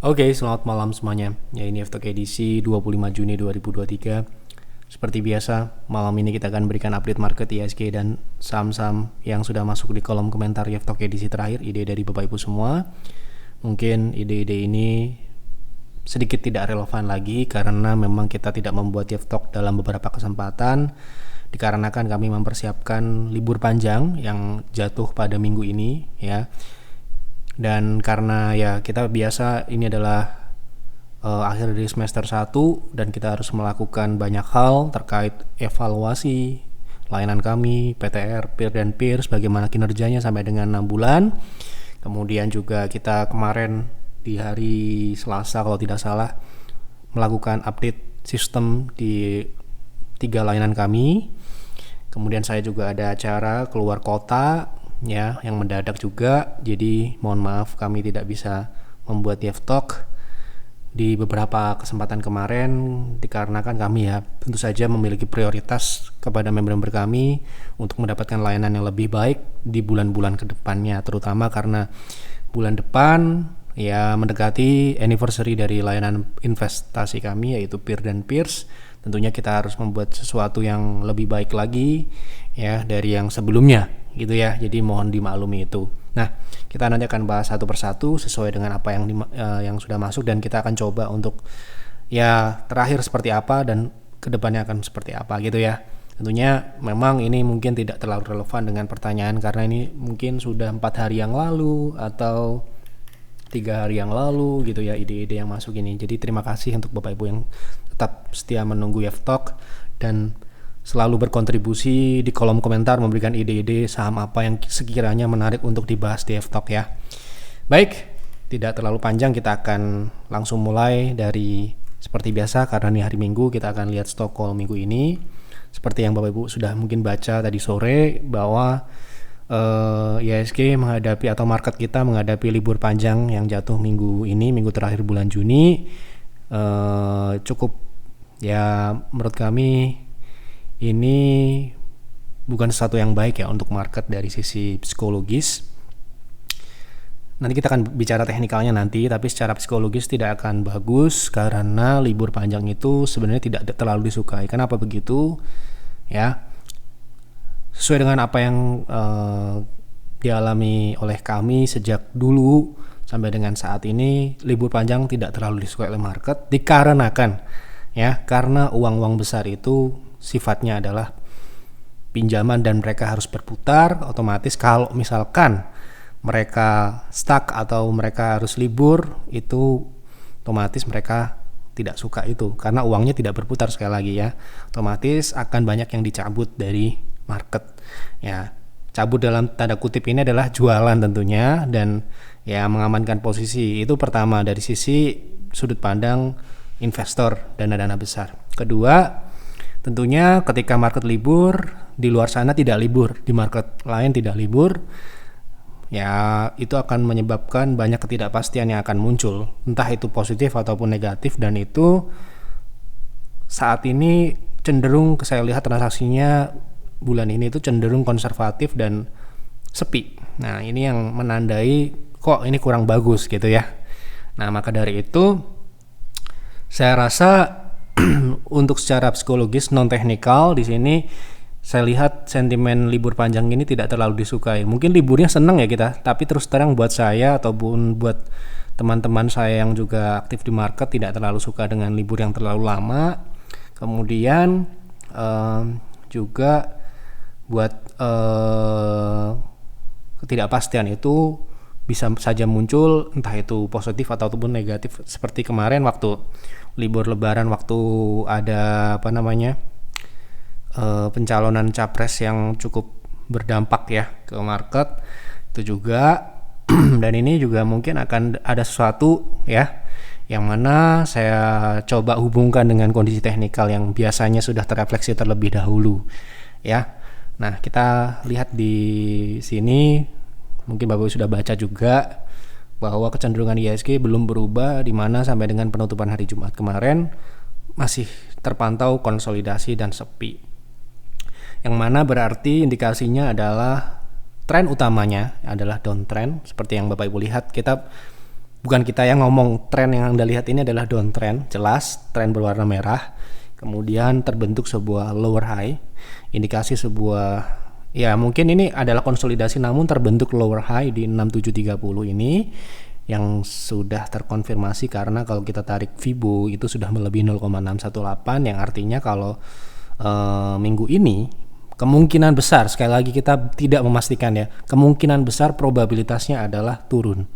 Oke, selamat malam semuanya. Ya, ini F-Talk edisi 25 Juni 2023. Seperti biasa, malam ini kita akan berikan update market IHSG dan saham-saham yang sudah masuk di kolom komentar F-Talk edisi terakhir, ide dari Bapak Ibu semua. Mungkin ide-ide ini sedikit tidak relevan lagi karena memang kita tidak membuat F-Talk dalam beberapa kesempatan, dikarenakan kami mempersiapkan libur panjang yang jatuh pada minggu ini, ya. Dan karena ya kita biasa ini adalah akhir dari semester 1 dan kita harus melakukan banyak hal terkait evaluasi layanan kami, PTR, peer dan peers, bagaimana kinerjanya sampai dengan 6 bulan. Kemudian juga kita kemarin di hari Selasa kalau tidak salah melakukan update sistem di 3 layanan kami. Kemudian saya juga ada acara keluar kota ya yang mendadak juga, jadi mohon maaf kami tidak bisa membuat F-Talk di beberapa kesempatan kemarin dikarenakan kami ya tentu saja memiliki prioritas kepada member-member kami untuk mendapatkan layanan yang lebih baik di bulan-bulan kedepannya, terutama karena bulan depan ya mendekati anniversary dari layanan investasi kami yaitu peer dan peers. Tentunya kita harus membuat sesuatu yang lebih baik lagi ya dari yang sebelumnya gitu ya, jadi mohon dimaklumi itu. Nah, kita nanti akan bahas satu persatu sesuai dengan apa yang sudah masuk dan kita akan coba untuk ya terakhir seperti apa dan kedepannya akan seperti apa gitu ya. Tentunya memang ini mungkin tidak terlalu relevan dengan pertanyaan karena ini mungkin sudah 4 hari yang lalu atau 3 hari yang lalu gitu ya ide-ide yang masuk ini. Jadi terima kasih untuk Bapak Ibu yang tetap setia menunggu F-Talk dan selalu berkontribusi di kolom komentar memberikan ide-ide saham apa yang sekiranya menarik untuk dibahas di F-Talk ya. Baik, tidak terlalu panjang, kita akan langsung mulai dari seperti biasa karena ini hari Minggu, kita akan lihat Stockholm minggu ini. Seperti yang Bapak Ibu sudah mungkin baca tadi sore bahwa IHSG menghadapi atau market kita menghadapi libur panjang yang jatuh minggu ini, minggu terakhir bulan Juni. Cukup ya menurut kami ini bukan sesuatu yang baik ya untuk market dari sisi psikologis. Nanti kita akan bicara teknikalnya nanti, tapi secara psikologis tidak akan bagus karena libur panjang itu sebenarnya tidak terlalu disukai. Kenapa begitu? Ya, sesuai dengan apa yang dialami oleh kami sejak dulu sampai dengan saat ini, libur panjang tidak terlalu disukai oleh market dikarenakan ya karena uang-uang besar itu sifatnya adalah pinjaman dan mereka harus berputar. Otomatis kalau misalkan mereka stuck atau mereka harus libur, itu otomatis mereka tidak suka itu karena uangnya tidak berputar. Sekali lagi ya, otomatis akan banyak yang dicabut dari market ya. Cabut dalam tanda kutip ini adalah jualan tentunya dan ya mengamankan posisi. Itu pertama dari sisi sudut pandang investor dana-dana besar. Kedua, tentunya ketika market libur, di luar sana tidak libur, di market lain tidak libur, ya itu akan menyebabkan banyak ketidakpastian yang akan muncul, entah itu positif ataupun negatif, dan itu saat ini cenderung saya lihat transaksinya bulan ini itu cenderung konservatif dan sepi. Nah, ini yang menandai kok ini kurang bagus gitu ya. Nah, maka dari itu saya rasa untuk secara psikologis non teknikal di sini saya lihat sentimen libur panjang ini tidak terlalu disukai. Mungkin liburnya senang ya kita, tapi terus terang buat saya ataupun buat teman-teman saya yang juga aktif di market tidak terlalu suka dengan libur yang terlalu lama. Kemudian juga buat ketidakpastian itu bisa saja muncul entah itu positif ataupun negatif, seperti kemarin waktu libur lebaran, waktu ada pencalonan capres yang cukup berdampak ya ke market itu juga. Dan ini juga mungkin akan ada sesuatu ya yang mana saya coba hubungkan dengan kondisi teknikal yang biasanya sudah terefleksi terlebih dahulu ya. Nah, kita lihat di sini, mungkin Bapak sudah baca juga bahwa kecenderungan IHSG belum berubah, di mana sampai dengan penutupan hari Jumat kemarin masih terpantau konsolidasi dan sepi. Yang mana berarti indikasinya adalah tren utamanya adalah downtrend. Seperti yang Bapak Ibu lihat, kita bukan kita yang ngomong, tren yang Anda lihat ini adalah downtrend, jelas tren berwarna merah. Kemudian terbentuk sebuah lower high, indikasi sebuah, ya mungkin ini adalah konsolidasi namun terbentuk lower high di 6730 ini yang sudah terkonfirmasi karena kalau kita tarik Fibo itu sudah melebihi 0,618, yang artinya kalau minggu ini kemungkinan besar, sekali lagi kita tidak memastikan ya, kemungkinan besar probabilitasnya adalah turun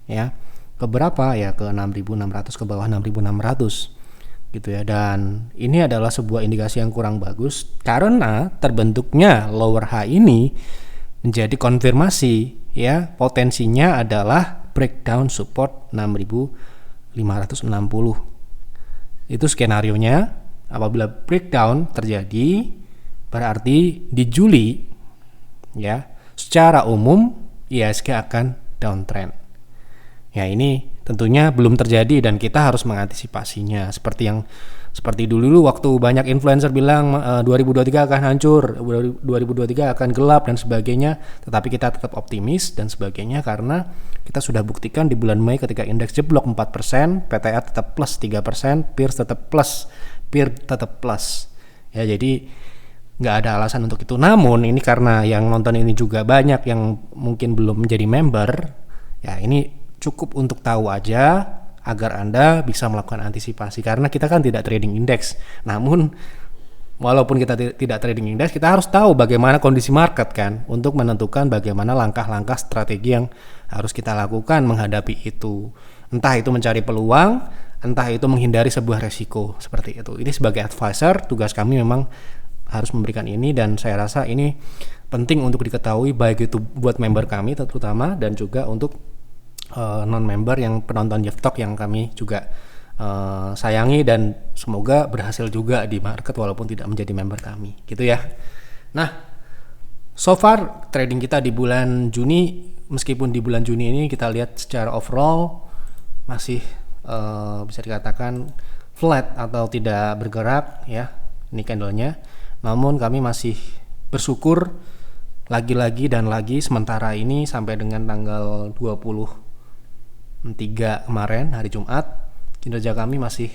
ya. Ke berapa ya, ke 6.600, ke bawah 6.600 gitu ya. Dan ini adalah sebuah indikasi yang kurang bagus karena terbentuknya lower high ini menjadi konfirmasi ya, potensinya adalah breakdown support 6.560. Itu skenarionya. Apabila breakdown terjadi, berarti di Juli ya secara umum IHSG akan downtrend. Ya ini tentunya belum terjadi dan kita harus mengantisipasinya. Seperti dulu waktu banyak influencer bilang 2023 akan hancur, 2023 akan gelap dan sebagainya, tetapi kita tetap optimis dan sebagainya karena kita sudah buktikan di bulan Mei ketika indeks jeblok 4%, PTR tetap plus 3%, peer tetap plus. Ya jadi nggak ada alasan untuk itu. Namun ini karena yang nonton ini juga banyak yang mungkin belum menjadi member, ya ini cukup untuk tahu aja agar Anda bisa melakukan antisipasi karena kita kan tidak trading indeks. Namun walaupun kita tidak trading indeks, kita harus tahu bagaimana kondisi market kan untuk menentukan bagaimana langkah-langkah strategi yang harus kita lakukan menghadapi itu. Entah itu mencari peluang, entah itu menghindari sebuah resiko seperti itu. Ini sebagai advisor, tugas kami memang harus memberikan ini dan saya rasa ini penting untuk diketahui baik itu buat member kami terutama dan juga untuk non-member yang penonton Jeff Talk yang kami juga sayangi dan semoga berhasil juga di market walaupun tidak menjadi member kami gitu ya. Nah, so far trading kita di bulan Juni, meskipun di bulan Juni ini kita lihat secara overall masih bisa dikatakan flat atau tidak bergerak ya ini candlenya, namun kami masih bersyukur lagi-lagi dan lagi sementara ini sampai dengan tanggal 23 kemarin hari Jumat kinerja kami masih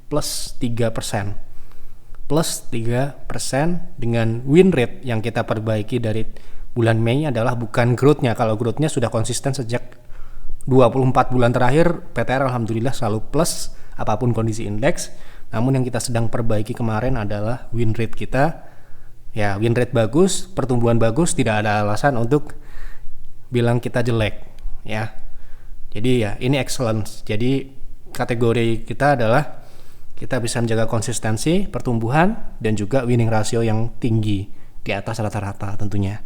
plus 3% dengan win rate yang kita perbaiki dari bulan Mei adalah bukan growth-nya. Kalau growth-nya sudah konsisten sejak 24 bulan terakhir, PTR alhamdulillah selalu plus apapun kondisi indeks. Namun yang kita sedang perbaiki kemarin adalah win rate kita. Ya, win rate bagus, pertumbuhan bagus, tidak ada alasan untuk bilang kita jelek ya. Jadi ya ini excellence. Jadi kategori kita adalah kita bisa menjaga konsistensi, pertumbuhan dan juga winning ratio yang tinggi di atas rata-rata tentunya.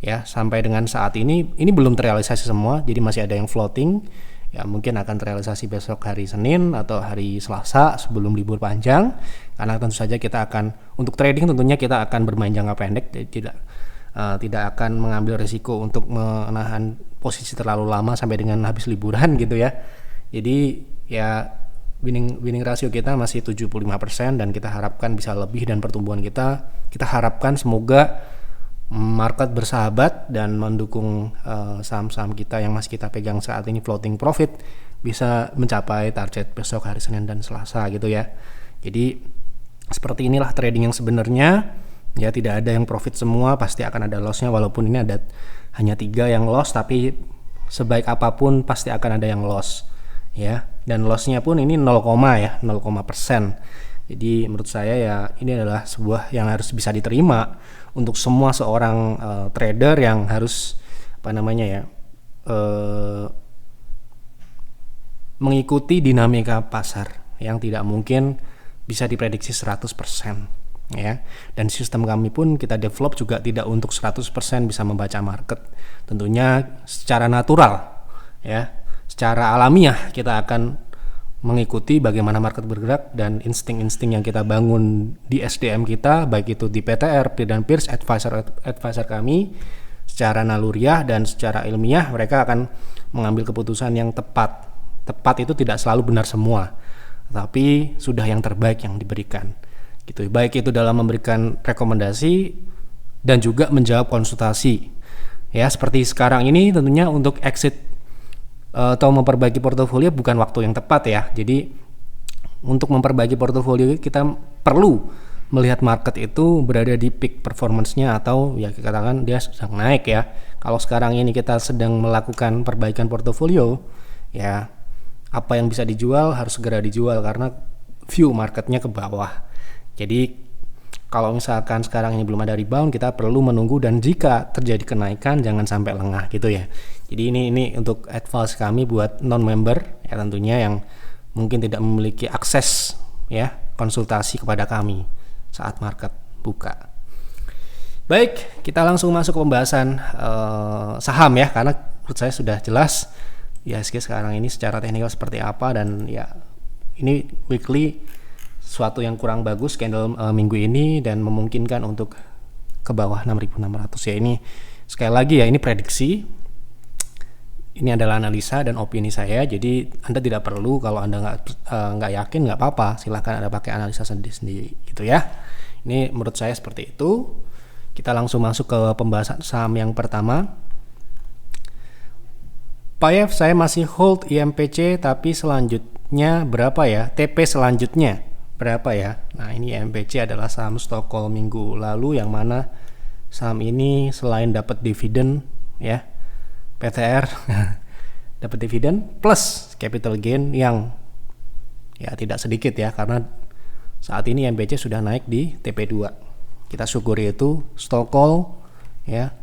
Ya, sampai dengan saat ini belum terrealisasi semua, jadi masih ada yang floating. Ya, mungkin akan terrealisasi besok hari Senin atau hari Selasa sebelum libur panjang. Karena tentu saja kita akan untuk trading tentunya kita akan bermain jangka pendek, tidak akan mengambil risiko untuk menahan posisi terlalu lama sampai dengan habis liburan gitu ya. Jadi ya winning ratio kita masih 75% dan kita harapkan bisa lebih dan pertumbuhan kita harapkan semoga market bersahabat dan mendukung saham-saham kita yang masih kita pegang saat ini floating profit bisa mencapai target besok hari Senin dan Selasa gitu ya. Jadi seperti inilah trading yang sebenarnya ya, tidak ada yang profit semua, pasti akan ada lossnya walaupun ini ada hanya 3 yang loss, tapi sebaik apapun pasti akan ada yang loss ya, dan lossnya pun ini 0, persen. Jadi menurut saya ya ini adalah sebuah yang harus bisa diterima untuk semua seorang trader yang harus mengikuti dinamika pasar yang tidak mungkin bisa diprediksi 100% ya. Dan sistem kami pun kita develop juga tidak untuk 100% bisa membaca market. Tentunya secara natural ya, secara alamiah kita akan mengikuti bagaimana market bergerak dan insting-insting yang kita bangun di SDM kita, baik itu di PTR dan Peers advisor kami, secara naluriah dan secara ilmiah mereka akan mengambil keputusan yang tepat. Tepat itu tidak selalu benar semua, tapi sudah yang terbaik yang diberikan. Gitu. Baik itu dalam memberikan rekomendasi dan juga menjawab konsultasi. Ya, seperti sekarang ini tentunya untuk exit atau memperbaiki portofolio bukan waktu yang tepat ya. Jadi untuk memperbaiki portofolio kita perlu melihat market itu berada di peak performance-nya atau ya katakan dia sedang naik ya. Kalau sekarang ini kita sedang melakukan perbaikan portofolio, ya apa yang bisa dijual harus segera dijual karena view marketnya ke bawah. Jadi kalau misalkan sekarang ini belum ada rebound, kita perlu menunggu, dan jika terjadi kenaikan jangan sampai lengah gitu ya. Jadi ini untuk advice kami buat non-member ya tentunya yang mungkin tidak memiliki akses ya konsultasi kepada kami saat market buka. Baik, kita langsung masuk ke pembahasan saham ya, karena menurut saya sudah jelas IHSG sekarang ini secara teknikal seperti apa, dan ya ini weekly suatu yang kurang bagus candle minggu ini dan memungkinkan untuk ke bawah 6.600 ya. Ini sekali lagi ya, ini prediksi, ini adalah analisa dan opini saya, jadi Anda tidak perlu, kalau Anda nggak yakin nggak apa-apa, silahkan Anda pakai analisa sendiri gitu ya. Ini menurut saya seperti itu. Kita langsung masuk ke pembahasan saham yang pertama. PAYF saya masih hold IMPC, tapi selanjutnya berapa ya? TP selanjutnya berapa ya? Nah, ini IMPC adalah saham Stockholm minggu lalu, yang mana saham ini selain dapat dividen ya, PTR dapat dividen plus capital gain yang ya tidak sedikit ya, karena saat ini IMPC sudah naik di TP2. Kita syukuri itu. Stockholm ya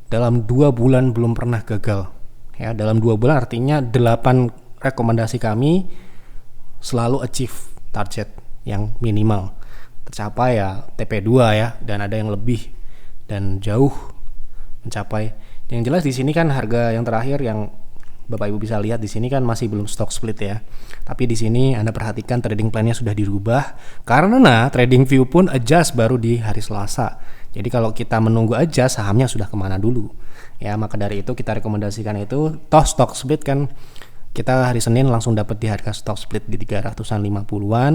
dalam 2 bulan belum pernah gagal ya. Dalam 2 bulan artinya 8 rekomendasi kami selalu achieve target yang minimal tercapai ya, TP2 ya, dan ada yang lebih dan jauh mencapai. Yang jelas di sini kan harga yang terakhir yang Bapak Ibu bisa lihat di sini kan masih belum stock split ya. Tapi di sini Anda perhatikan trading plan-nya sudah dirubah karena trading view pun adjust baru di hari Selasa. Jadi kalau kita menunggu adjust, sahamnya sudah kemana dulu ya. Maka dari itu kita rekomendasikan itu, toh stock split kan kita hari Senin langsung dapat di harga stock split di 350-an.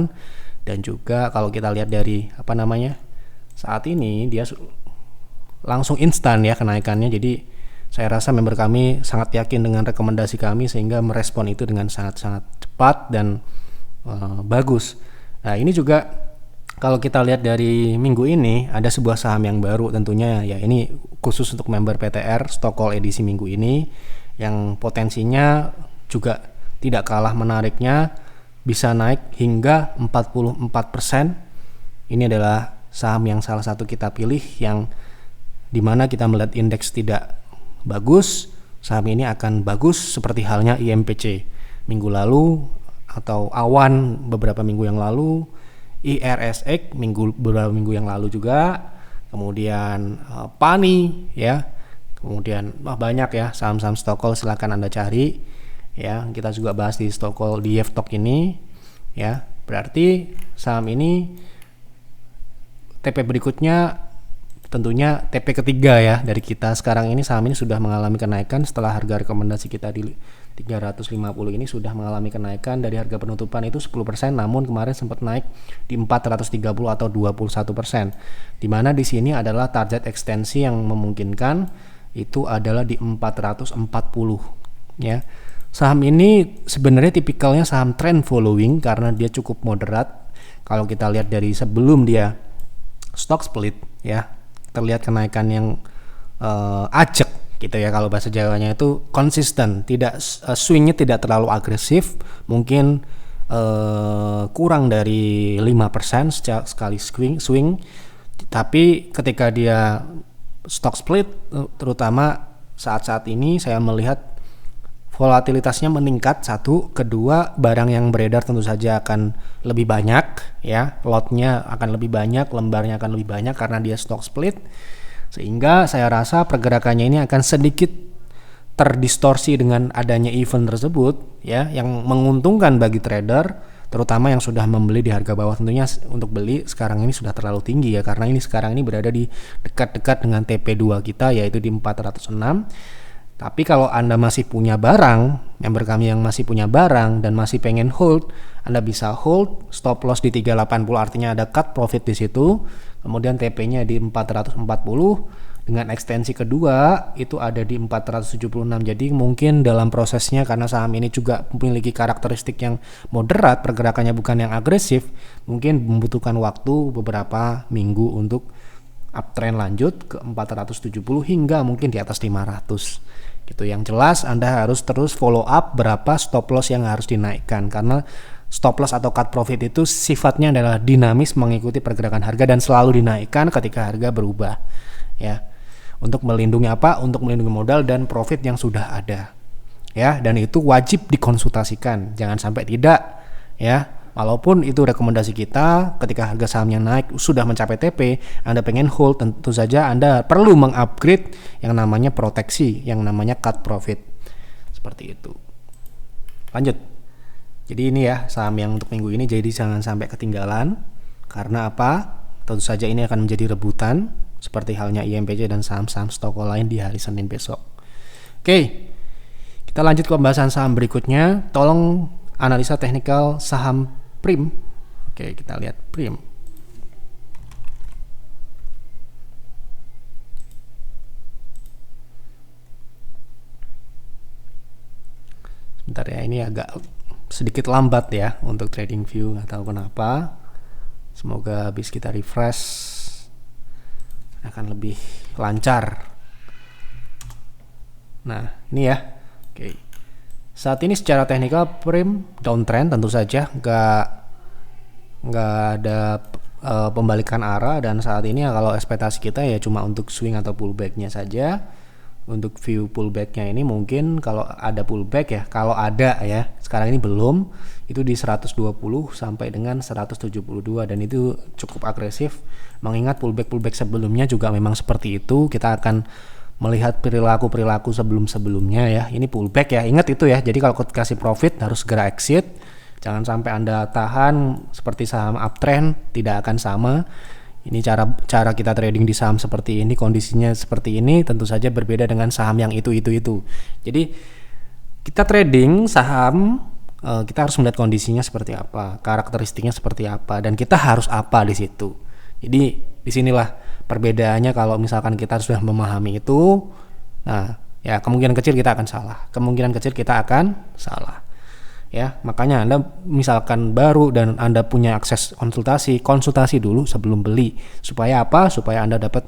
Dan juga kalau kita lihat dari saat ini dia langsung instan ya kenaikannya. Jadi saya rasa member kami sangat yakin dengan rekomendasi kami sehingga merespon itu dengan sangat-sangat cepat dan bagus. Nah, ini juga kalau kita lihat dari minggu ini ada sebuah saham yang baru tentunya ya, ini khusus untuk member PTR Stockholm edisi minggu ini yang potensinya juga tidak kalah menariknya, bisa naik hingga 44%. Ini adalah saham yang salah satu kita pilih yang dimana kita melihat indeks tidak bagus, saham ini akan bagus seperti halnya IMPC minggu lalu atau Awan beberapa minggu yang lalu, IRSX beberapa minggu yang lalu juga, kemudian PANI ya, kemudian banyak ya saham-saham Stockholm, silahkan Anda cari ya. Kita juga bahas di Stockholm di YFTalk ini ya. Berarti saham ini TP berikutnya tentunya TP ketiga ya dari kita. Sekarang ini saham ini sudah mengalami kenaikan setelah harga rekomendasi kita di 350 ini sudah mengalami kenaikan dari harga penutupan itu 10%, namun kemarin sempat naik di 430 atau 21%. Dimana di sini adalah target ekstensi yang memungkinkan itu adalah di 440 ya. Saham ini sebenarnya tipikalnya saham trend following karena dia cukup moderat. Kalau kita lihat dari sebelum dia stock split ya, terlihat kenaikan yang ajak gitu ya, kalau bahasa Jawanya itu konsisten, tidak swingnya tidak terlalu agresif, mungkin kurang dari 5% sekali swing. Tapi ketika dia stock split, terutama saat-saat ini saya melihat volatilitasnya meningkat. Satu, kedua, barang yang beredar tentu saja akan lebih banyak ya, lotnya akan lebih banyak, lembarnya akan lebih banyak karena dia stock split, sehingga saya rasa pergerakannya ini akan sedikit terdistorsi dengan adanya event tersebut ya, yang menguntungkan bagi trader terutama yang sudah membeli di harga bawah. Tentunya untuk beli sekarang ini sudah terlalu tinggi ya, karena ini sekarang ini berada di dekat-dekat dengan TP2 kita yaitu di 406. Tapi kalau Anda masih punya barang, member kami yang masih punya barang dan masih pengen hold, Anda bisa hold, stop loss di 380, artinya ada cut profit di situ. Kemudian TP-nya di 440 Dengan ekstensi kedua itu ada di 476. Jadi mungkin dalam prosesnya karena saham ini juga memiliki karakteristik yang moderat, pergerakannya bukan yang agresif, mungkin membutuhkan waktu beberapa minggu untuk uptrend lanjut ke 470 hingga mungkin di atas 500. Gitu. Yang jelas Anda harus terus follow up berapa stop loss yang harus dinaikkan, karena stop loss atau cut profit itu sifatnya adalah dinamis mengikuti pergerakan harga dan selalu dinaikkan ketika harga berubah, ya. Untuk melindungi apa? Untuk melindungi modal dan profit yang sudah ada, ya. Dan itu wajib dikonsultasikan, jangan sampai tidak, ya. Walaupun itu rekomendasi kita, ketika harga sahamnya naik sudah mencapai TP, Anda pengen hold, tentu saja Anda perlu mengupgrade yang namanya proteksi, yang namanya cut profit, seperti itu. Lanjut. Jadi ini ya saham yang untuk minggu ini, jadi jangan sampai ketinggalan. Karena apa? Tentu saja ini akan menjadi rebutan seperti halnya IMPC dan saham-saham stoko lain di hari Senin besok. Oke, kita lanjut ke pembahasan saham berikutnya. Tolong analisa teknikal saham Prim. Oke, kita lihat Prim. Sebentar ya, ini agak sedikit lambat ya untuk trading view, nggak tahu kenapa. Semoga habis kita refresh akan lebih lancar. Nah ini ya, oke. Saat ini secara teknikal Prim downtrend, tentu saja nggak ada pembalikan arah, dan saat ini ya kalau ekspektasi kita ya cuma untuk swing atau pullbacknya saja. Untuk view pullbacknya ini mungkin kalau ada pullback ya, kalau ada ya, sekarang ini belum, itu di 120 sampai dengan 172, dan itu cukup agresif mengingat pullback sebelumnya juga memang seperti itu. Kita akan melihat perilaku sebelumnya ya. Ini pullback ya, ingat itu ya. Jadi kalau kasih profit harus segera exit, jangan sampai Anda tahan seperti saham uptrend, tidak akan sama. Ini cara kita trading di saham seperti ini, kondisinya seperti ini, tentu saja berbeda dengan saham yang itu. Jadi kita trading saham, kita harus melihat kondisinya seperti apa, karakteristiknya seperti apa, dan kita harus apa di situ. Jadi disinilah perbedaannya. Kalau misalkan kita sudah memahami itu, nah ya kemungkinan kecil kita akan salah. Ya, makanya Anda misalkan baru dan Anda punya akses konsultasi dulu sebelum beli. Supaya apa? Supaya Anda dapat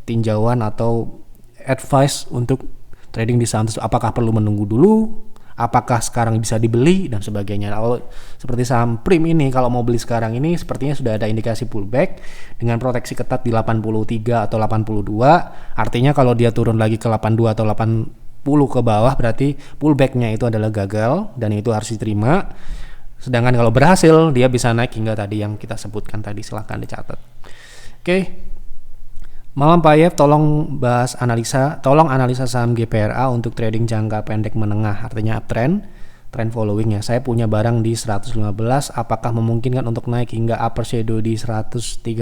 tinjauan atau advice untuk trading di saham tersebut. Apakah perlu menunggu dulu? Apakah sekarang bisa dibeli dan sebagainya. Kalau seperti saham Prim ini, kalau mau beli sekarang ini sepertinya sudah ada indikasi pullback dengan proteksi ketat di 83 atau 82. Artinya kalau dia turun lagi ke 82 atau 80 ke bawah, berarti pullbacknya itu adalah gagal dan itu harus diterima. Sedangkan kalau berhasil, dia bisa naik hingga tadi yang kita sebutkan tadi, silahkan dicatat. Oke, malam Pak Yev, tolong analisa saham GPRA untuk trading jangka pendek menengah, artinya uptrend, trend following ya. Saya punya barang di 115, apakah memungkinkan untuk naik hingga upper shadow di 133?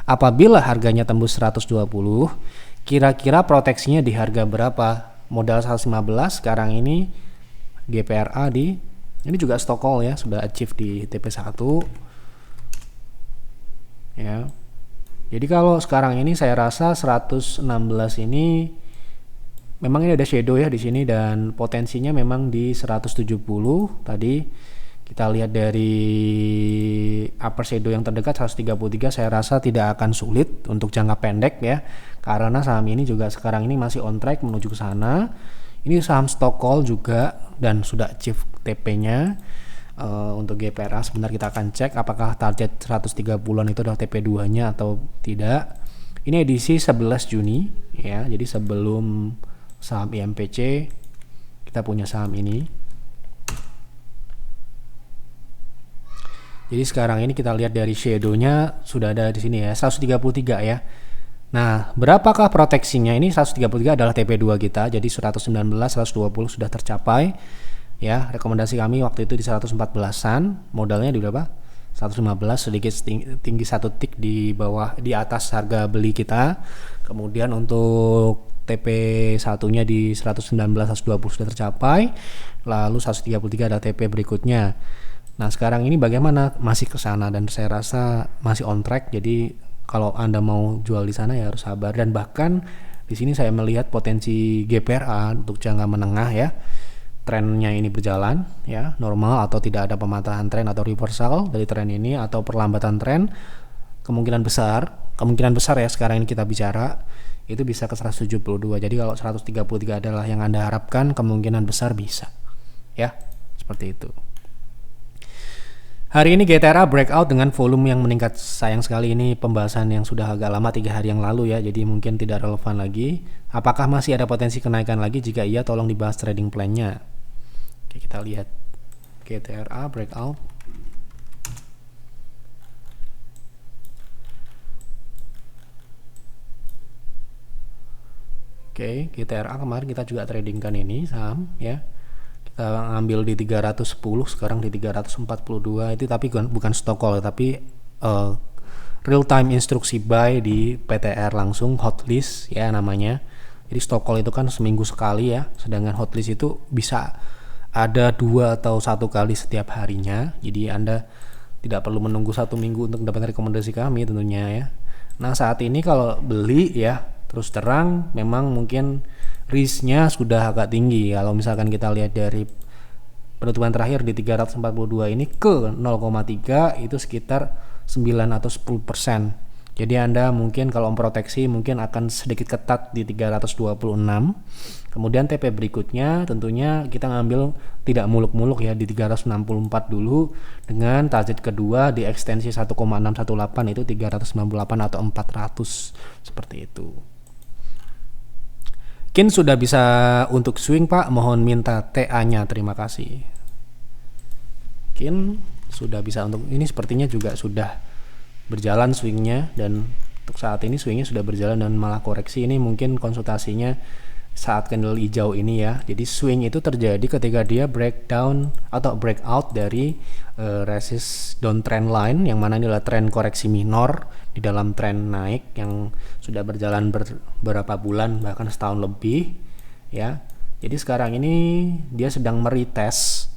Apabila harganya tembus 120, kira-kira proteksinya di harga berapa? Modal 115 sekarang ini GPRA ini juga stock call ya, sudah achieve di TP1 ya. Jadi kalau sekarang ini saya rasa 116 ini memang ini ada shadow ya di sini, dan potensinya memang di 170 tadi. Kita lihat dari upper shadow yang terdekat 133, saya rasa tidak akan sulit untuk jangka pendek ya, karena saham ini juga sekarang ini masih on track menuju ke sana. Ini saham stock call juga dan sudah achieve TP-nya. Untuk GPRA sebentar kita akan cek apakah target 130-an itu adalah TP2-nya atau tidak. Ini edisi 11 Juni ya, jadi sebelum saham IMPC kita punya saham ini. Jadi sekarang ini kita lihat dari shadow-nya sudah ada di sini ya, 133 ya. Nah, berapakah proteksinya? Ini 133 adalah TP2 kita, jadi 119, 120 sudah tercapai. Ya, rekomendasi kami waktu itu di 114-an, modalnya di berapa? 115, sedikit tinggi satu tik di bawah, di atas harga beli kita. Kemudian untuk TP1-nya di 119, 120 sudah tercapai. Lalu 133 ada TP berikutnya. Nah, sekarang ini bagaimana? Masih ke sana dan saya rasa masih on track, jadi Kalau Anda mau jual di sana ya harus sabar, dan bahkan di sini saya melihat potensi GPRA untuk jangka menengah ya. Trennya ini berjalan ya, normal atau tidak ada pematahan tren atau reversal dari tren ini atau perlambatan tren, kemungkinan besar ya sekarang ini kita bicara itu bisa ke 172. Jadi kalau 133 adalah yang Anda harapkan, kemungkinan besar bisa ya, seperti itu. Hari ini GTRA breakout dengan volume yang meningkat. Sayang sekali ini pembahasan yang sudah agak lama, 3 hari yang lalu ya, jadi mungkin tidak relevan lagi. Apakah masih ada potensi kenaikan lagi? Jika iya, tolong dibahas trading plan-nya. Oke, kita lihat GTRA breakout. Oke, GTRA kemarin kita juga tradingkan ini saham ya. Kita ambil di 310, sekarang di 342. Itu tapi bukan stock call, tapi real time instruksi buy di PTR langsung, hotlist ya namanya. Jadi stock call itu kan seminggu sekali ya, sedangkan hotlist itu bisa ada 2 atau 1 kali setiap harinya. Jadi Anda tidak perlu menunggu 1 minggu untuk mendapatkan rekomendasi kami tentunya ya. Nah saat ini kalau beli ya, terus terang memang mungkin risknya sudah agak tinggi. Kalau misalkan kita lihat dari penutupan terakhir di 342 ini ke 0,3 itu sekitar 9 atau 10%. Jadi Anda mungkin kalau memproteksi mungkin akan sedikit ketat di 326. Kemudian TP berikutnya tentunya kita ngambil tidak muluk-muluk ya di 364 dulu, dengan target kedua di ekstensi 1,618 itu 398 atau 400 seperti itu. Kin sudah bisa untuk swing Pak, mohon minta TA-nya, terima kasih. Kin sudah bisa untuk ini, sepertinya juga sudah berjalan swingnya, dan untuk saat ini swingnya sudah berjalan dan malah koreksi. Ini mungkin konsultasinya saat candle hijau ini ya. Jadi swing itu terjadi ketika dia breakdown atau breakout dari resist downtrend line, yang mana ini adalah tren koreksi minor di dalam tren naik yang sudah berjalan beberapa bulan bahkan setahun lebih ya. Jadi sekarang ini dia sedang meretest,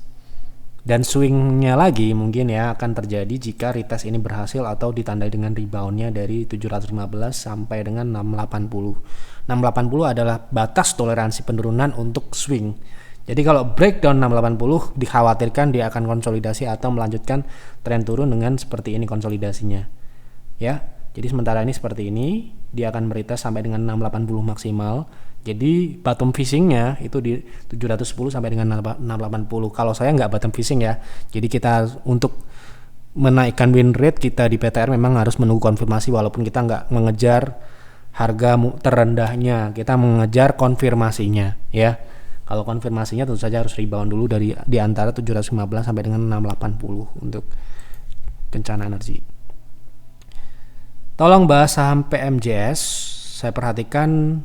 dan swingnya lagi mungkin ya akan terjadi jika retest ini berhasil atau ditandai dengan reboundnya dari 715 sampai dengan 680. 680 adalah batas toleransi penurunan untuk swing. Jadi kalau breakdown 680 dikhawatirkan dia akan konsolidasi atau melanjutkan tren turun dengan seperti ini konsolidasinya ya. Jadi sementara ini seperti ini, dia akan meretest sampai dengan 680 maksimal. Jadi bottom fishingnya itu di 710 sampai dengan 680. Kalau saya nggak bottom fishing ya. Jadi kita untuk menaikkan win rate kita di PTR memang harus menunggu konfirmasi, walaupun kita nggak mengejar harga terendahnya, kita mengejar konfirmasinya ya. Kalau konfirmasinya tentu saja harus rebound dulu dari di antara 715 sampai dengan 680 untuk Kencana Energi. Tolong bahas saham PMJS. Saya perhatikan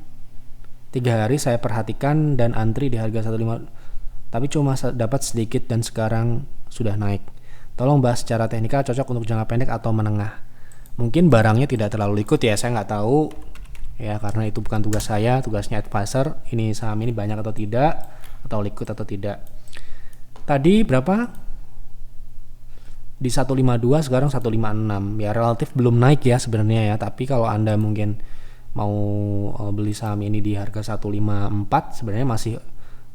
3 hari saya perhatikan dan antri di harga 15, tapi cuma dapat sedikit dan sekarang sudah naik. Tolong bahas secara teknikal cocok untuk jangka pendek atau menengah. Mungkin barangnya tidak terlalu liquid ya, saya nggak tahu ya, karena itu bukan tugas saya, tugasnya advisor. Ini saham ini banyak atau tidak, atau liquid atau tidak. Tadi berapa? Di 152, sekarang 156 ya, relatif belum naik ya sebenarnya ya. Tapi kalau Anda mungkin mau beli saham ini di harga 154 sebenarnya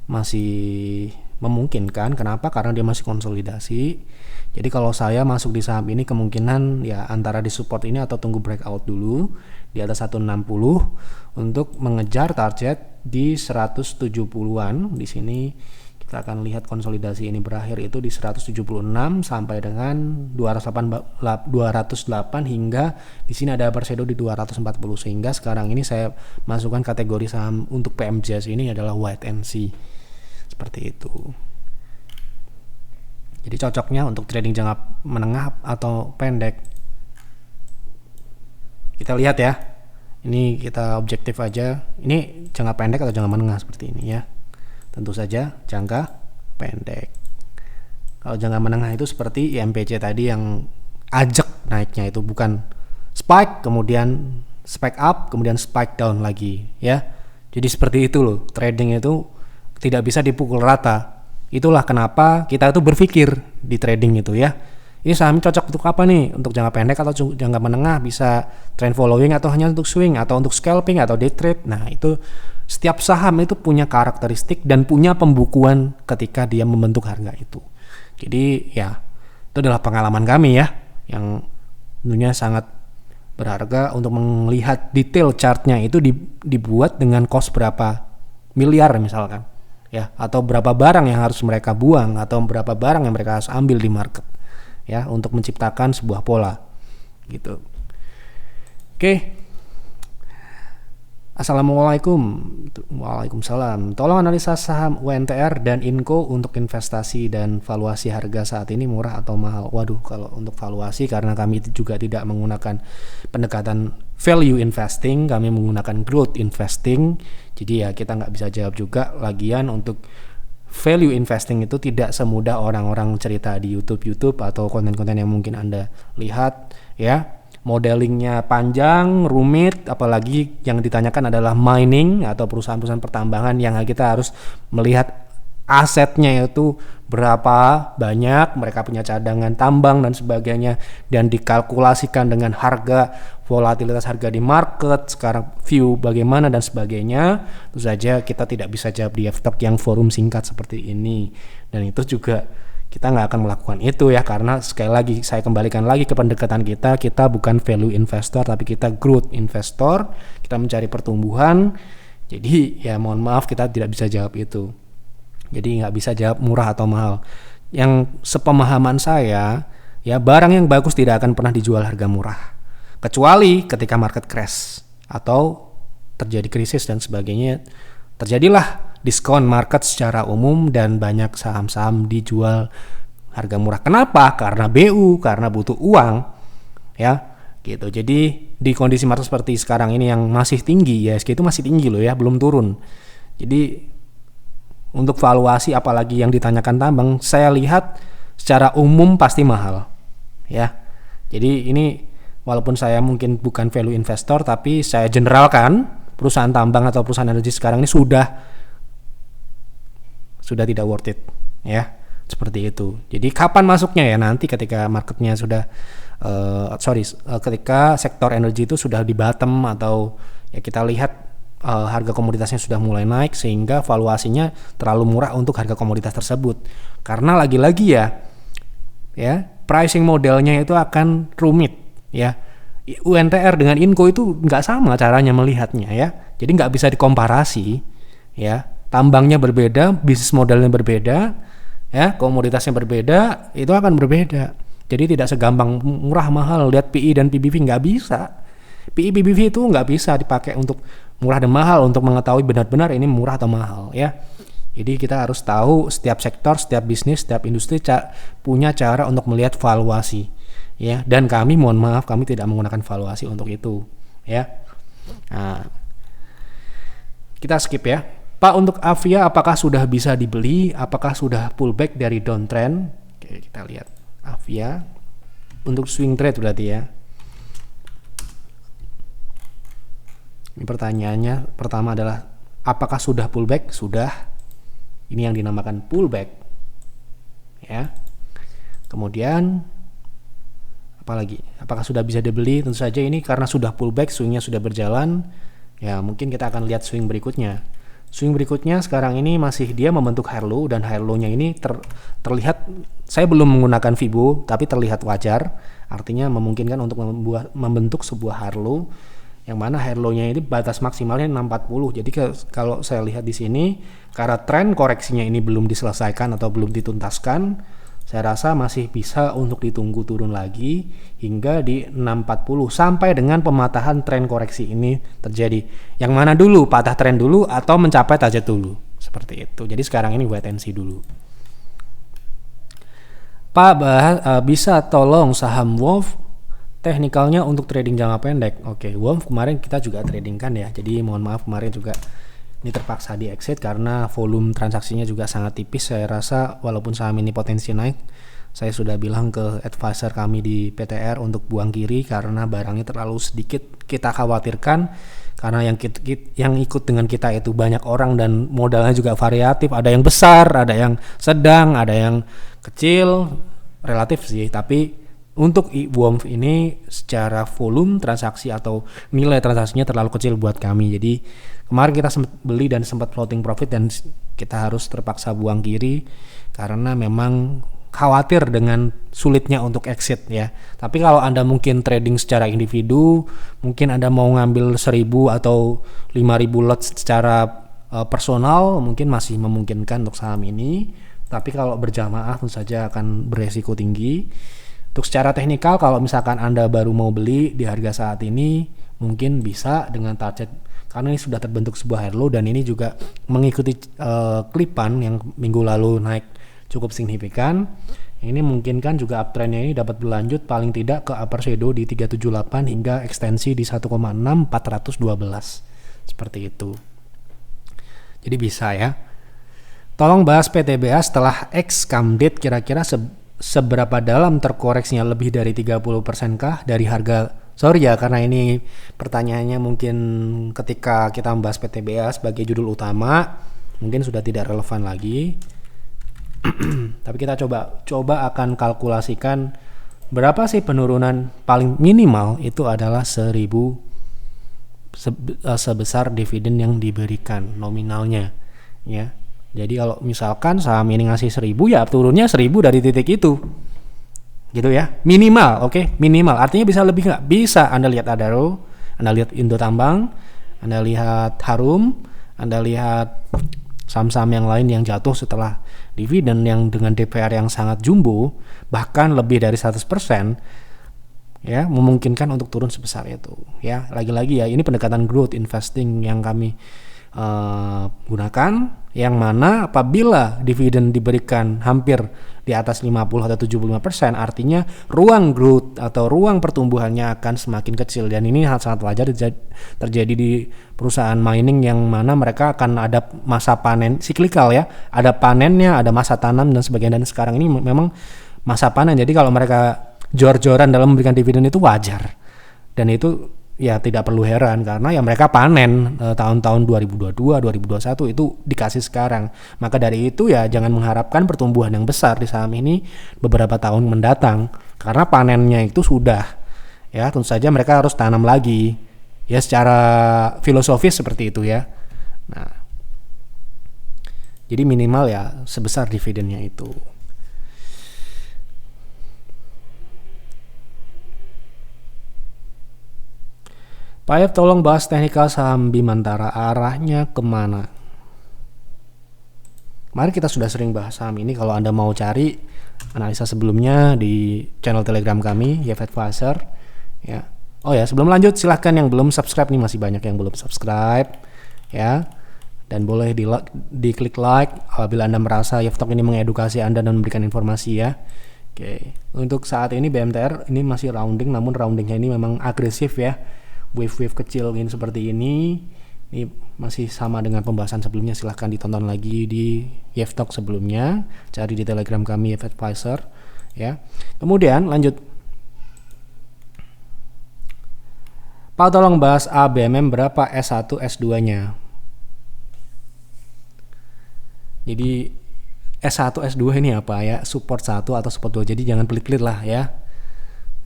masih memungkinkan. Kenapa? Karena dia masih konsolidasi. Jadi kalau saya masuk di saham ini kemungkinan ya antara di support ini atau tunggu breakout dulu di atas 160 untuk mengejar target di 170-an. Di sini kita akan lihat konsolidasi ini berakhir itu di 176 sampai dengan 208 hingga di sini ada upper shadow di 240, sehingga sekarang ini saya masukkan kategori saham untuk PMJS ini adalah wait and see. Seperti itu. Jadi cocoknya untuk trading jangka menengah atau pendek. Kita lihat ya. Ini kita objektif aja. Ini jangka pendek atau jangka menengah seperti ini ya. Tentu saja jangka pendek. Kalau jangka menengah itu seperti IMPC tadi yang ajak naiknya, itu bukan spike kemudian spike up kemudian spike down lagi ya. Jadi seperti itu loh, trading itu tidak bisa dipukul rata. Itulah kenapa kita itu berpikir di trading itu ya. Ini saham cocok untuk apa nih? Untuk jangka pendek atau jangka menengah, bisa trend following atau hanya untuk swing atau untuk scalping atau day trade. Nah, itu setiap saham itu punya karakteristik dan punya pembukuan ketika dia membentuk harga itu. Jadi ya itu adalah pengalaman kami ya, yang tentunya sangat berharga untuk melihat detail chartnya itu dibuat dengan cost berapa miliar misalkan ya, atau berapa barang yang harus mereka buang atau berapa barang yang mereka harus ambil di market ya untuk menciptakan sebuah pola gitu. Oke. Assalamualaikum. Waalaikumsalam. Tolong analisa saham UNTR dan Inco untuk investasi dan valuasi harga saat ini murah atau mahal. Waduh, kalau untuk valuasi karena kami juga tidak menggunakan pendekatan value investing, kami menggunakan growth investing. Jadi ya kita nggak bisa jawab juga. Lagian untuk value investing itu tidak semudah orang-orang cerita di YouTube atau konten-konten yang mungkin Anda lihat ya. Modelingnya panjang, rumit, apalagi yang ditanyakan adalah mining atau perusahaan-perusahaan pertambangan yang kita harus melihat asetnya itu berapa banyak, mereka punya cadangan tambang dan sebagainya, dan dikalkulasikan dengan harga, volatilitas harga di market, sekarang view bagaimana dan sebagainya. Tentu saja kita tidak bisa jawab di F-Talk yang forum singkat seperti ini, dan itu juga kita nggak akan melakukan itu ya, karena sekali lagi saya kembalikan lagi ke pendekatan kita bukan value investor tapi kita growth investor, kita mencari pertumbuhan. Jadi ya mohon maaf kita tidak bisa jawab itu, jadi nggak bisa jawab murah atau mahal. Yang sepemahaman saya ya, barang yang bagus tidak akan pernah dijual harga murah kecuali ketika market crash atau terjadi krisis dan sebagainya. Terjadilah diskon market secara umum dan banyak saham-saham dijual harga murah. Kenapa? Karena BU, karena butuh uang ya gitu. Jadi di kondisi market seperti sekarang ini yang masih tinggi, IHSG itu masih tinggi loh ya, belum turun. Jadi untuk valuasi apalagi yang ditanyakan tambang, saya lihat secara umum pasti mahal ya. Jadi ini walaupun saya mungkin bukan value investor, tapi saya generalkan perusahaan tambang atau perusahaan energi sekarang ini sudah tidak worth it ya, seperti itu. Jadi kapan masuknya ya? Nanti ketika marketnya sudah ketika sektor energi itu sudah di bottom, atau ya kita lihat harga komoditasnya sudah mulai naik sehingga valuasinya terlalu murah untuk harga komoditas tersebut. Karena lagi-lagi ya pricing modelnya itu akan rumit ya. UNTR dengan Inco itu nggak sama caranya melihatnya ya. Jadi nggak bisa dikomparasi ya. Tambangnya berbeda, bisnis modelnya berbeda, ya, komoditasnya berbeda, itu akan berbeda. Jadi tidak segampang murah mahal, lihat PI dan PBV, nggak bisa. PI PBV itu nggak bisa dipakai untuk murah dan mahal untuk mengetahui benar-benar ini murah atau mahal ya. Jadi kita harus tahu setiap sektor, setiap bisnis, setiap industri punya cara untuk melihat valuasi ya. Dan kami mohon maaf, kami tidak menggunakan valuasi untuk itu ya. Nah, kita skip ya. Pak, untuk Avia apakah sudah bisa dibeli? Apakah sudah pullback dari downtrend? Oke, kita lihat Avia untuk swing trade berarti ya. Ini pertanyaannya pertama adalah apakah sudah pullback? Sudah. Ini yang dinamakan pullback. Ya. Kemudian apalagi? Apakah sudah bisa dibeli? Tentu saja ini karena sudah pullback, swingnya sudah berjalan. Ya, mungkin kita akan lihat swing berikutnya. Swing berikutnya sekarang ini masih dia membentuk high low, dan high low-nya ini terlihat, saya belum menggunakan Fibo tapi terlihat wajar, artinya memungkinkan untuk membentuk sebuah high low yang mana high low-nya ini batas maksimalnya 640. Jadi kalau saya lihat di sini karena tren koreksinya ini belum diselesaikan atau belum dituntaskan, saya rasa masih bisa untuk ditunggu turun lagi hingga di 640 sampai dengan pematahan tren koreksi ini terjadi. Yang mana dulu, patah tren dulu atau mencapai target dulu, seperti itu. Jadi sekarang ini wait and see dulu. Pak, bisa tolong saham Wolf teknikalnya untuk trading jangka pendek? Oke, Wolf kemarin kita juga trading kan ya. Jadi mohon maaf kemarin juga ini terpaksa di exit karena volume transaksinya juga sangat tipis. Saya rasa walaupun saham ini potensi naik, saya sudah bilang ke advisor kami di PTR untuk buang kiri karena barangnya terlalu sedikit. Kita khawatirkan karena yang ikut dengan kita itu banyak orang dan modalnya juga variatif, ada yang besar, ada yang sedang, ada yang kecil relatif sih, tapi untuk WOMF ini secara volume transaksi atau nilai transaksinya terlalu kecil buat kami. Jadi kemarin kita sempat beli dan sempat floating profit dan kita harus terpaksa buang kiri karena memang khawatir dengan sulitnya untuk exit ya. Tapi kalau Anda mungkin trading secara individu, mungkin Anda mau ngambil 1000 atau 5000 lot secara personal, mungkin masih memungkinkan untuk saham ini. Tapi kalau berjamaah tentu saja akan beresiko tinggi. Untuk secara teknikal, kalau misalkan Anda baru mau beli di harga saat ini, mungkin bisa dengan target, karena ini sudah terbentuk sebuah high low dan ini juga mengikuti klipan yang minggu lalu naik cukup signifikan. Ini memungkinkan juga uptrendnya ini dapat berlanjut paling tidak ke upper shadow di 378 hingga ekstensi di 1,6412 seperti itu. Jadi bisa ya. Tolong bahas PTBA setelah X come date, kira-kira seberapa dalam terkoreksinya, lebih dari 30% kah dari harga? Sorry ya, karena ini pertanyaannya mungkin ketika kita membahas PTBA sebagai judul utama mungkin sudah tidak relevan lagi. Tapi kita coba akan kalkulasikan berapa sih penurunan paling minimal itu adalah 1000 sebesar dividen yang diberikan nominalnya ya. Jadi kalau misalkan saham ini ngasih 1000 ya turunnya 1000 dari titik itu gitu ya, minimal. Oke, minimal artinya bisa lebih nggak? Bisa. Anda lihat Adaro, Anda lihat Indo Tambang, Anda lihat Harum, Anda lihat saham-saham yang lain yang jatuh setelah dividen yang dengan DPR yang sangat jumbo, bahkan lebih dari 100%, ya memungkinkan untuk turun sebesar itu ya. Lagi-lagi ya, ini pendekatan growth investing yang kami gunakan, yang mana apabila dividen diberikan hampir di atas 50 atau 75%, artinya ruang growth atau ruang pertumbuhannya akan semakin kecil, dan ini sangat wajar terjadi di perusahaan mining yang mana mereka akan ada masa panen siklikal ya, ada panennya, ada masa tanam dan sebagainya, dan sekarang ini memang masa panen. Jadi kalau mereka jor-joran dalam memberikan dividen itu wajar, dan itu ya tidak perlu heran karena ya mereka panen tahun-tahun 2022, 2021 itu dikasih sekarang. Maka dari itu ya jangan mengharapkan pertumbuhan yang besar di saham ini beberapa tahun mendatang karena panennya itu sudah ya, tentu saja mereka harus tanam lagi ya, secara filosofis seperti itu ya. Nah, jadi minimal ya sebesar dividennya itu. Pak Yef, tolong bahas teknikal saham Bimantara, arahnya kemana? Mari kita sudah sering bahas saham ini. Kalau Anda mau cari analisa sebelumnya di channel Telegram kami, Yef Advisor. Ya. Oh ya, sebelum lanjut silahkan yang belum subscribe, nih masih banyak yang belum subscribe, ya. Dan boleh di klik like apabila Anda merasa Yef Talk ini mengedukasi Anda dan memberikan informasi ya. Oke, untuk saat ini BMTR ini masih rounding, namun roundingnya ini memang agresif ya. Wave-wave kecil ini seperti ini masih sama dengan pembahasan sebelumnya. Silahkan ditonton lagi di Yef Talk sebelumnya, cari di Telegram kami Yef Advisor ya. Kemudian lanjut, Pak tolong bahas ABMM berapa S1 S2 nya. Jadi S1 S2 ini apa ya, support 1 atau support 2, jadi jangan pelit-pelit lah ya.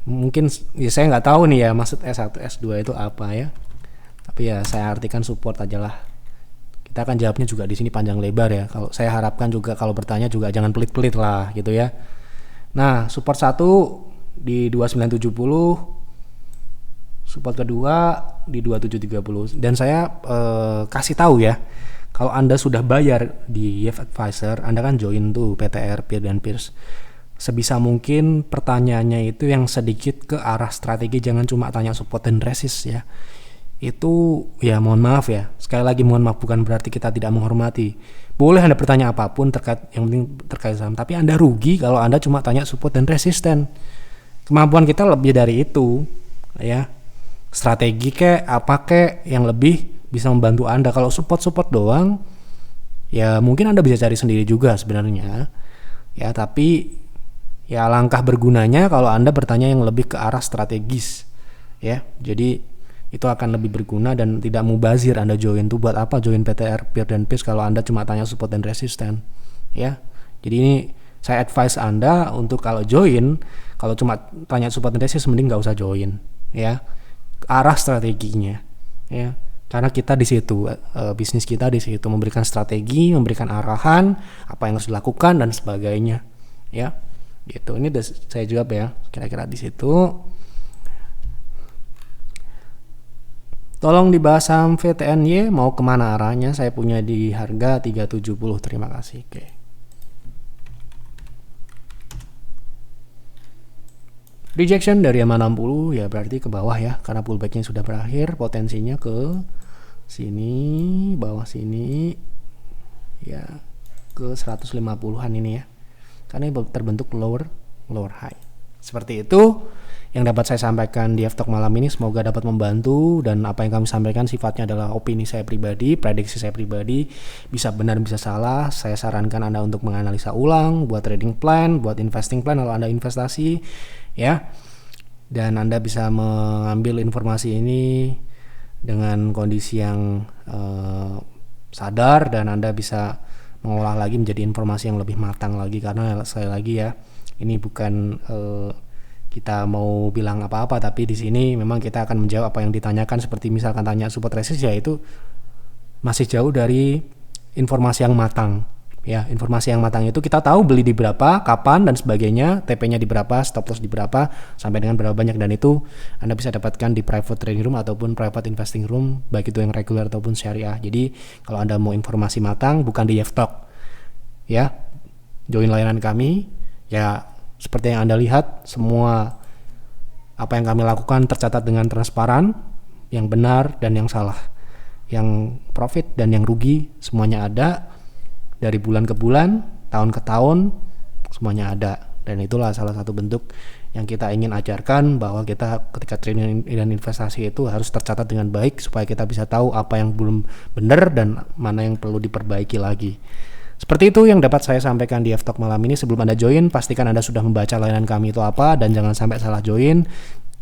Mungkin ya saya nggak tahu nih ya maksud S1 S2 itu apa ya, tapi ya saya artikan support aja lah. Kita akan jawabnya juga di sini panjang lebar ya. Kalau saya harapkan juga kalau bertanya juga jangan pelit-pelit lah gitu ya. Nah, support 1 di 2970, support kedua di 2730, dan saya kasih tahu ya, kalau Anda sudah bayar di Yef Advisor, Anda kan join tuh PTR, Peer dan Peers. Sebisa mungkin pertanyaannya itu yang sedikit ke arah strategi, jangan cuma tanya support dan resist ya. Itu ya mohon maaf ya, sekali lagi mohon maaf, bukan berarti kita tidak menghormati. Boleh Anda bertanya apapun yang penting terkait saham, tapi Anda rugi kalau Anda cuma tanya support dan resisten. Kemampuan kita lebih dari itu ya. Strategi kek apa kek yang lebih bisa membantu Anda. Kalau support doang ya mungkin Anda bisa cari sendiri juga sebenarnya ya, tapi ya langkah bergunanya kalau Anda bertanya yang lebih ke arah strategis ya. Jadi itu akan lebih berguna dan tidak mubazir Anda join tuh. Buat apa join PTR, Peer dan Peers kalau Anda cuma tanya support dan resisten ya. Jadi ini saya advise Anda untuk kalau join, kalau cuma tanya support and resist mending nggak usah join ya. Arah strateginya ya. Karena kita di situ, bisnis kita di situ memberikan strategi, memberikan arahan apa yang harus dilakukan dan sebagainya ya. Gitu. Ini udah saya jawab ya, kira-kira di situ. Tolong dibahas saham VTNY, mau kemana arahnya? Saya punya di harga 370, terima kasih. Oke. Rejection dari MA60 ya berarti ke bawah ya, karena pullbacknya sudah berakhir, potensinya ke sini, bawah sini ya, ke 150-an ini ya, karena terbentuk lower high. Seperti itu yang dapat saya sampaikan di F-Talk malam ini. Semoga dapat membantu, dan apa yang kami sampaikan sifatnya adalah opini saya pribadi, prediksi saya pribadi, bisa benar bisa salah. Saya sarankan Anda untuk menganalisa ulang, buat trading plan, buat investing plan kalau Anda investasi ya, dan Anda bisa mengambil informasi ini dengan kondisi yang sadar, dan Anda bisa mengolah lagi menjadi informasi yang lebih matang lagi. Karena sekali lagi ya, ini bukan kita mau bilang apa-apa, tapi di sini memang kita akan menjawab apa yang ditanyakan. Seperti misalkan tanya support resist, ya itu masih jauh dari informasi yang matang ya. Informasi yang matang itu kita tahu beli di berapa, kapan dan sebagainya, TP-nya di berapa, stop loss di berapa, sampai dengan berapa banyak, dan itu Anda bisa dapatkan di private trading room ataupun private investing room, baik itu yang regular ataupun syariah. Jadi kalau Anda mau informasi matang, bukan di F-Talk ya, join layanan kami ya. Seperti yang Anda lihat, semua apa yang kami lakukan tercatat dengan transparan, yang benar dan yang salah, yang profit dan yang rugi semuanya ada, dari bulan ke bulan, tahun ke tahun, semuanya ada. Dan itulah salah satu bentuk yang kita ingin ajarkan, bahwa kita ketika trading dan investasi itu harus tercatat dengan baik, supaya kita bisa tahu apa yang belum benar dan mana yang perlu diperbaiki lagi. Seperti itu yang dapat saya sampaikan di F-Talk malam ini. Sebelum Anda join, pastikan Anda sudah membaca layanan kami itu apa, dan jangan sampai salah join.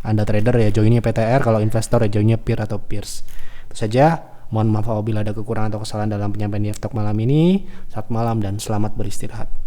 Anda trader ya joinnya PTR, kalau investor ya joinnya peer atau peers. Itu saja. Mohon maaf apabila ada kekurangan atau kesalahan dalam penyampaian di F-Talk malam ini. Selamat malam dan selamat beristirahat.